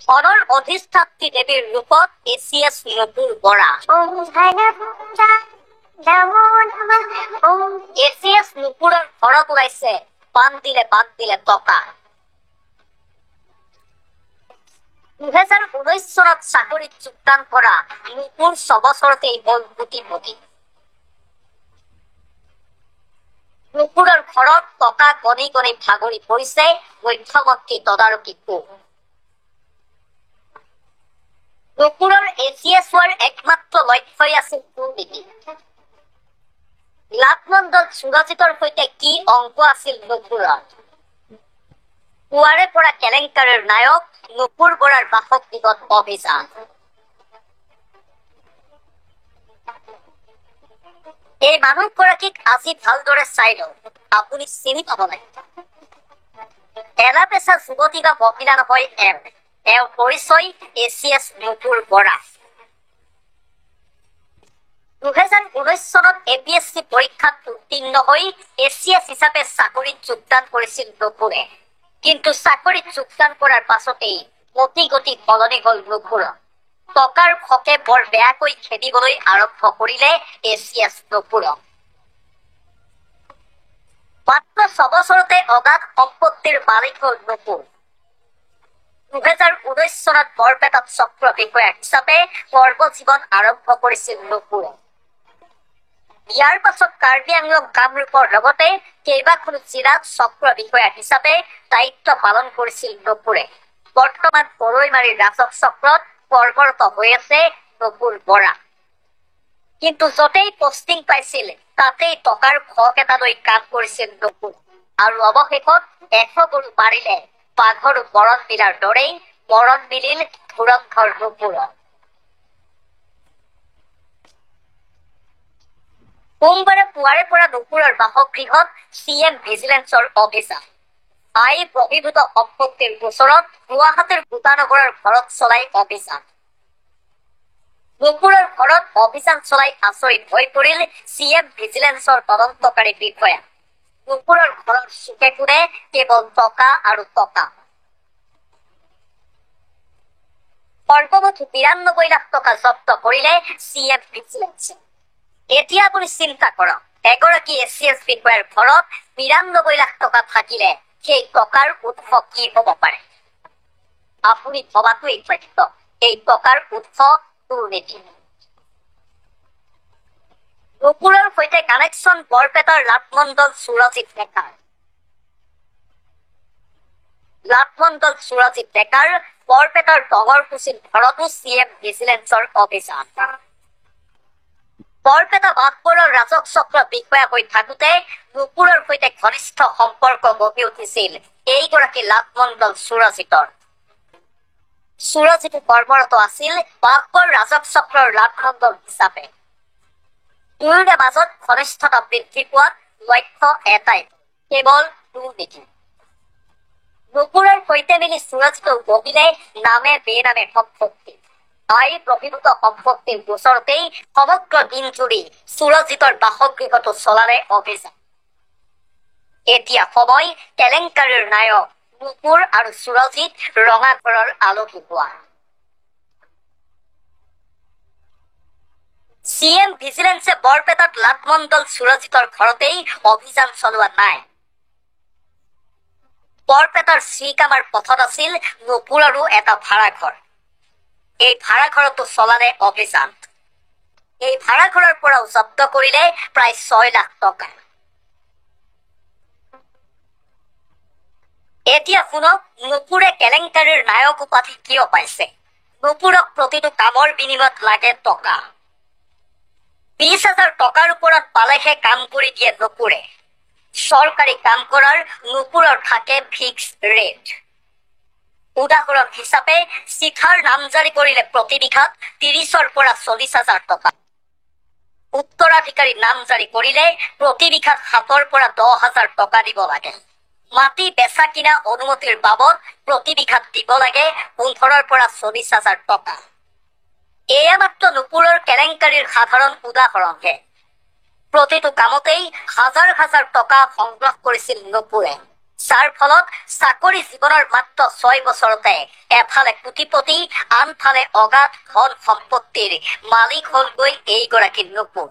অনৰ অধিষ্ঠাত্ৰী দেৱীৰ ৰূপত এচিএছ নুপুৰ বৰা। এচিএছ নুপুৰৰ ঘৰত ওলাইছে বান দিলে টকা। 2019 চনত চাকৰিত যোগদান কৰা নুপুৰ 6 বছৰতেই হ'ল কোটিপতি। নুপুৰৰ ঘৰত টকা গণি গণি ভাগৰি পৰিছে মুখ্যমন্ত্ৰী তদাৰকী কোষ। নুপুৰৰ এচিএছ হোৱাৰ একমাত্ৰ লক্ষ্যই আছিল দুৰ্নীতি। লাভমণ্ডল সুৰজিতৰ সৈতে কি অংক আছিল নুপুৰৰ? পুৱাৰে পৰা কেলেংকাৰীৰ নায়ক নুপুৰ বৰাৰ বাসগৃহত অভিযান। এই মানুহগৰাকীক আজি ভালদৰে চাই লওক, আপুনি চিনি পাব লাগিব। এলাপেচা যুৱতী বা মহিলা নহয় এওঁৰ পৰিচয় এচিএছ নুপুৰ বৰা। 2019 চনত APSC পৰীক্ষাত উত্তীৰ্ণ হৈ এচিএছ হিচাপে চাকৰিত যোগদান কৰিছিল নুপুৰে। কিন্তু চাকৰিত যোগদান কৰাৰ পাছতেই মতি গতি সলনি হল নুপুৰৰ। টকাৰ খকে বৰ বেয়াকৈ খেদিবলৈ আৰম্ভ কৰিলে এচিএছ নুপুৰক। মাত্ৰ 6 বছৰতে অগাধ সম্পত্তিৰ মালিক হল নুপুৰ। 2019 চনত বৰপেটাত চক্ৰ বিষয়া হিচাপে কৰ্মজীৱন আৰম্ভ কৰিছিল নুপুৰে। ইয়াৰ পাছত কাৰ্বি আংলং কামৰূপৰ লগতে কেইবাখনো জিলাত চক্ৰ বিষয়া হিচাপে দায়িত্ব পালন কৰিছিল নুপুৰে। বৰ্তমান গৰৈমাৰীৰ ৰাজহ চক্ৰত কৰ্মৰত হৈ আছে নুপুৰ বৰা। কিন্তু য'তেই পষ্টিং পাইছিল তাতেই টকাৰ খক এটা লৈ কাম কৰিছিল নুপুৰ। আৰু অৱশেষত 100 গৰু মাৰিলে বাঘৰো মৰণ মিলাৰ দৰেই মৰণ মিলিল ধুৰন্ধৰ নুপুৰৰ। সোমবাৰে পুৱাৰে পৰা নুপুৰৰ বাসগৃহত CM ভিজিলেন্সৰ অভিযান। আই বহিৰ্ভূত সম্পত্তিৰ গোচৰত গুৱাহাটীৰ ভূটানগৰৰ ঘৰত চলাই অভিযান। নুপুৰৰ ঘৰত অভিযান চলাই আচৰিত হৈ পৰিল CM ভিজিলেন্সৰ তদন্তকাৰী বিষয়া। নুপুৰৰ ঘৰৰ চুকে কোণে কেৱল টকা আৰু টকা। সৰ্বমুঠ 92 লাখ টকা জব্দ কৰিলে CM ভিজিলেন্সে। এতিয়া আপুনি চিন্তা কৰক, এগৰাকী এচিএছ বিষয়াৰ ঘৰত 92 লাখ টকা থাকিলে সেই টকাৰ উৎস কি হব পাৰে? আপুনি ভবাটোৱেই সত্য, এই টকাৰ উৎস দুৰ্নীতি। নুপুৰৰ সৈতে কানেকশ্যন বৰপেটাৰ লাভমণ্ডল সুৰজিত ডেকাৰ। লাভমণ্ডল সুৰজিত ডেকাৰ বৰপেটাৰ ডঙৰকুছিৰ ঘৰতো CM ভিজিলেন্সৰ অভিযান। বৰপেটা বাঘবৰৰ ৰাজহ চক্ৰ বিষয়া হৈ থাকোতে নুপুৰৰ সৈতে ঘনিষ্ঠ সম্পৰ্ক গঢ়ি উঠিছিল এইগৰাকী লাভমণ্ডল সুৰজিতৰ। সুৰজিত কৰ্মৰত আছিল বাঘবৰ ৰাজহ চক্ৰৰ লাভমণ্ডল হিচাপে। দুয়োৰে মাজত ঘনিষ্ঠতা বৃদ্ধি পোৱাত লক্ষ্য এটাই, কেৱল দুৰ্নীতি। নুপুৰৰ সৈতে মিলি সুৰজিত বহিলে নামে বেনামে সম্পত্তি। আই বহিৰ্ভূত সম্পত্তিৰ গোচৰতেই সমগ্ৰ দিন জুৰি সুৰজিতৰ বাসগৃহতো চলালে অভিযান। এতিয়া সময় কেলেংকাৰীৰ নায়ক নুপুৰ আৰু সুৰজিত ৰঙাঘৰৰ আলহী হোৱা। CM ভিজিলেন্সে বৰপেটাত লাভমণ্ডল সুৰজিতৰ ঘৰতেই অভিযান চলোৱা নাই। বৰপেটাৰ শ্ৰীকামাৰ পথত আছিল নুপুৰৰো এটা ভাড়াঘৰ। এই ভাড়াঘৰতো চলালে অভিযান। এই ভাড়াঘৰৰ পৰাও জব্দ কৰিলে প্ৰায় 6 লাখ টকা। এতিয়া শুনক, নুপুৰে কেলেংকাৰীৰ নায়ক উপাধি কিয় পাইছে? নুপুৰক প্ৰতিটো কামৰ বিনিময়ত লাগে টকা। 20,000 টকাৰ ওপৰত পালেহে কাম কৰি দিয়ে নুপুৰে। চৰকাৰী কাম কৰাৰ নুপুৰৰ থাকে ফিক্সড ৰেট। উদাহৰণ হিচাপে চিঠাৰ নামজাৰি কৰিলে প্ৰতি বিঘাত 30,000 পৰা 40,000 টকা। উত্তৰাধিকাৰী নামজাৰি কৰিলে প্ৰতি বিঘাত 7,000 পৰা 10,000 টকা দিব লাগে। মাটি বেচা কিনা অনুমতিৰ বাবদ প্ৰতি বিঘাত দিব লাগে 15,000 পৰা 40,000 টকা। এয়া মাত্ৰ নুপুৰৰ কেলেংকাৰীৰ সাধাৰণ উদাহৰণহে। প্ৰতিটো কামতেই হাজাৰ হাজাৰ টকা সংগ্ৰহ কৰিছিল নুপুৰে। যাৰ ফলত চাকৰি জীৱনৰ মাত্ৰ 6 বছৰতে এফালে কোটিপতি আনফালে অগাধ ধন সম্পত্তিৰ মালিক হলগৈ এইগৰাকী নুপুত।